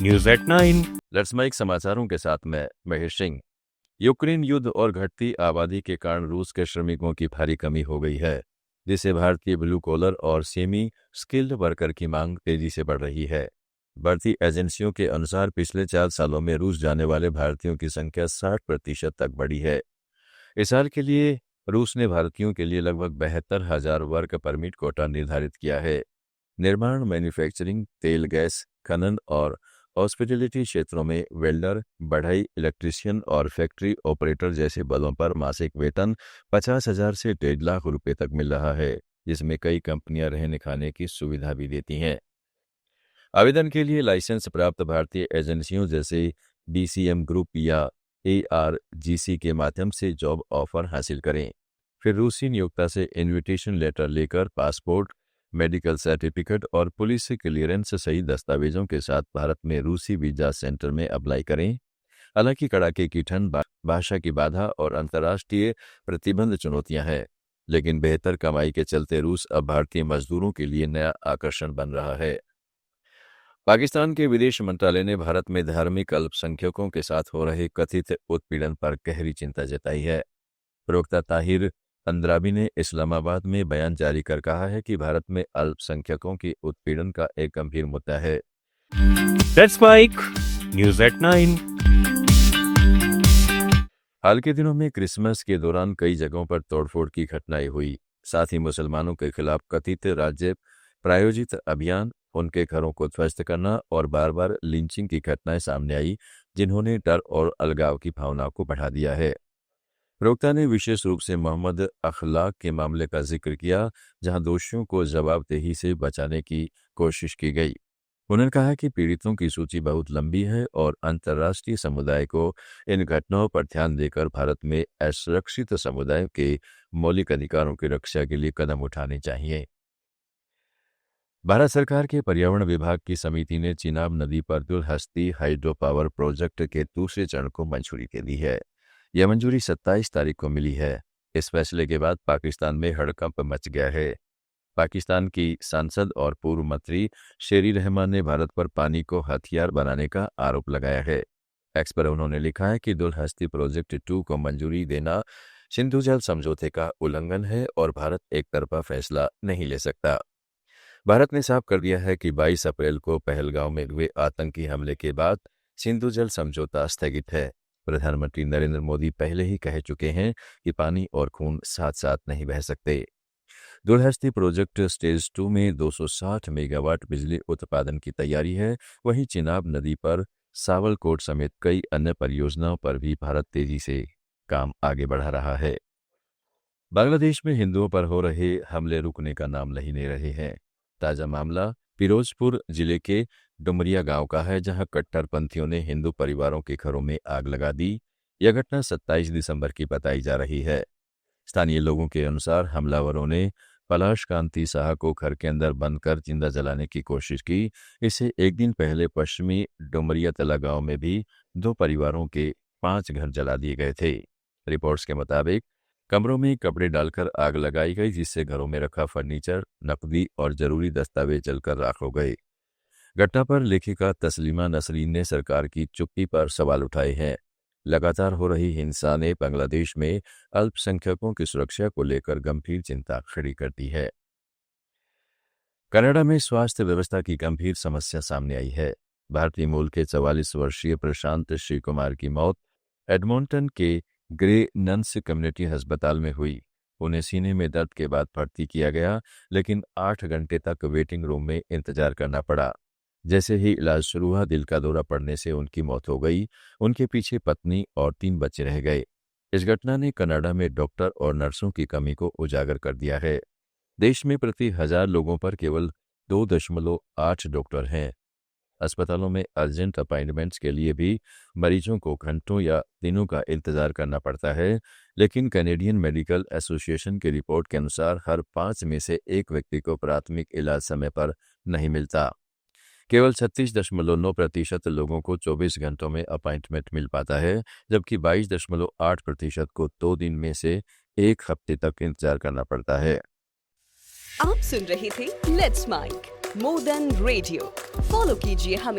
News at 9। लट्समाइक समाचारों के साथ मैं महेश सिंह। यूक्रेन युद्ध और घटती आबादी के कारण रूस के श्रमिकों की भारी कमी हो गई है, जिससे भारतीय ब्लू कॉलर और सेमी स्किल्ड वर्कर की मांग तेजी से बढ़ रही है। बढ़ती एजेंसियों के अनुसार पिछले 4 सालों में रूस जाने वाले भारतीयों की संख्या 60% तक बढ़ी है। इस साल के लिए रूस ने भारतीयों के लिए लगभग 72,000 वर्क परमिट कोटा निर्धारित किया है। निर्माण, मैन्युफैक्चरिंग, तेल गैस खनन और हॉस्पिटैलिटी क्षेत्रों में वेल्डर, बढ़ई, इलेक्ट्रीशियन और फैक्ट्री ऑपरेटर जैसे पदों पर मासिक वेतन 50,000 से 1.5 लाख रुपए तक मिल रहा है, जिसमें कई कंपनियां रहने खाने की सुविधा भी देती हैं। आवेदन के लिए लाइसेंस प्राप्त भारतीय एजेंसियों जैसे DCM ग्रुप या ARGC के माध्यम से जॉब ऑफर हासिल करें। फिर रूसी नियोक्ता से इनविटेशन लेटर लेकर पासपोर्ट, मेडिकल सर्टिफिकेट और पुलिस क्लियरेंस सही दस्तावेजों के साथ भारत में रूसी वीजा सेंटर में अप्लाई करें। हालांकि कड़ाके की ठंड, भाषा की बाधा और अंतर्राष्ट्रीय प्रतिबंध चुनौतियां हैं, लेकिन बेहतर कमाई के चलते रूस अब भारतीय मजदूरों के लिए नया आकर्षण बन रहा है। पाकिस्तान के विदेश मंत्रालय ने भारत में धार्मिक अल्पसंख्यकों के साथ हो रहे कथित उत्पीड़न पर गहरी चिंता जताई है। प्रवक्ता ताहिर अंद्राबी ने इस्लामाबाद में बयान जारी कर कहा है कि भारत में अल्पसंख्यकों के उत्पीड़न का एक गंभीर मुद्दा है। That's Mike news at 9। हाल के दिनों में क्रिसमस के दौरान कई जगहों पर तोड़फोड़ की घटनाएं हुई। साथ ही मुसलमानों के खिलाफ कथित राज्य प्रायोजित अभियान, उनके घरों को ध्वस्त करना और बार बार लिंचिंग की घटनाएं सामने आई, जिन्होंने डर और अलगाव की भावना को बढ़ा दिया है। प्रवक्ता ने विशेष रूप से मोहम्मद अखलाक के मामले का जिक्र किया, जहां दोषियों को जवाबदेही से बचाने की कोशिश की गई। उन्होंने कहा कि पीड़ितों की सूची बहुत लंबी है और अंतर्राष्ट्रीय समुदाय को इन घटनाओं पर ध्यान देकर भारत में असुरक्षित समुदाय के मौलिक अधिकारों की रक्षा के लिए कदम उठाने चाहिए। भारत सरकार के पर्यावरण विभाग की समिति ने चिनाब नदी पर दुलहस्ती हाइड्रो पावर प्रोजेक्ट के दूसरे चरण को मंजूरी दे दी है। यह मंजूरी 27 तारीख को मिली है। इस फैसले के बाद पाकिस्तान में हड़कंप मच गया है। पाकिस्तान की सांसद और पूर्व मंत्री शेरी रहमान ने भारत पर पानी को हथियार बनाने का आरोप लगाया है। एक्स पर उन्होंने लिखा है कि दुलहस्ती प्रोजेक्ट 2 को मंजूरी देना सिंधु जल समझौते का उल्लंघन है और भारत एक तरफा फैसला नहीं ले सकता। भारत ने साफ कर दिया है कि 22 अप्रैल को पहलगांव में हुए आतंकी हमले के बाद सिंधु जल समझौता स्थगित है। प्रधानमंत्री नरेंद्र मोदी पहले ही कह चुके हैं कि पानी और खून साथ साथ नहीं बह सकते। दुलहस्ती प्रोजेक्ट स्टेज 2 में 260 मेगावाट बिजली उत्पादन की तैयारी है। वहीं चिनाब नदी पर सावलकोट समेत कई अन्य परियोजनाओं पर भी भारत तेजी से काम आगे बढ़ा रहा है। बांग्लादेश में हिंदुओं पर हो रहे हमले रुकने का नाम नहीं ले रहे हैं। ताजा मामला फिरोजपुर जिले के डुमरिया गांव का है, जहां कट्टरपंथियों ने हिंदू परिवारों के घरों में आग लगा दी। यह घटना 27 दिसंबर की बताई जा रही है। स्थानीय लोगों के अनुसार हमलावरों ने पलाश कांति शाह को घर के अंदर बंद कर जिंदा जलाने की कोशिश की। इससे एक दिन पहले पश्चिमी डुमरिया तला गांव में भी 2 परिवारों के 5 घर जला दिए गए थे। रिपोर्ट्स के मुताबिक कमरों में कपड़े डालकर आग लगाई गई, जिससे घरों में रखा फर्नीचर, नकदी और जरूरी दस्तावेज जलकर राख हो गए। घटना पर लेखिका तस्लीमा नसरीन ने सरकार की चुप्पी पर सवाल उठाए हैं। लगातार हो रही हिंसा ने बांग्लादेश में अल्पसंख्यकों की सुरक्षा को लेकर गंभीर चिंता खड़ी कर दी है। कनाडा में स्वास्थ्य व्यवस्था की गंभीर समस्या सामने आई है। भारतीय मूल के 44 वर्षीय प्रशांत श्री कुमार की मौत एडमोंटन के ग्रे नन्स कम्युनिटी अस्पताल में हुई। उन्हें सीने में दर्द के बाद भर्ती किया गया, लेकिन 8 घंटे तक वेटिंग रूम में इंतजार करना पड़ा। जैसे ही इलाज शुरू हुआ, दिल का दौरा पड़ने से उनकी मौत हो गई। उनके पीछे पत्नी और 3 बच्चे रह गए। इस घटना ने कनाडा में डॉक्टर और नर्सों की कमी को उजागर कर दिया है। देश में प्रति 1000 लोगों पर केवल 2.8 डॉक्टर हैं। अस्पतालों में अर्जेंट अपॉइंटमेंट्स के लिए भी मरीजों को घंटों या दिनों का इंतजार करना पड़ता है। लेकिन कैनेडियन मेडिकल एसोसिएशन की रिपोर्ट के अनुसार हर 5 में से 1 व्यक्ति को प्राथमिक इलाज समय पर नहीं मिलता। केवल 36.9% लोगों को 24 घंटों में अपॉइंटमेंट मिल पाता है, जबकि 22.8% को 2 दिन में से 1 हफ्ते तक इंतजार करना पड़ता है। आप सुन रहे थे let's Mike more than radio. Follow कीजिए हमें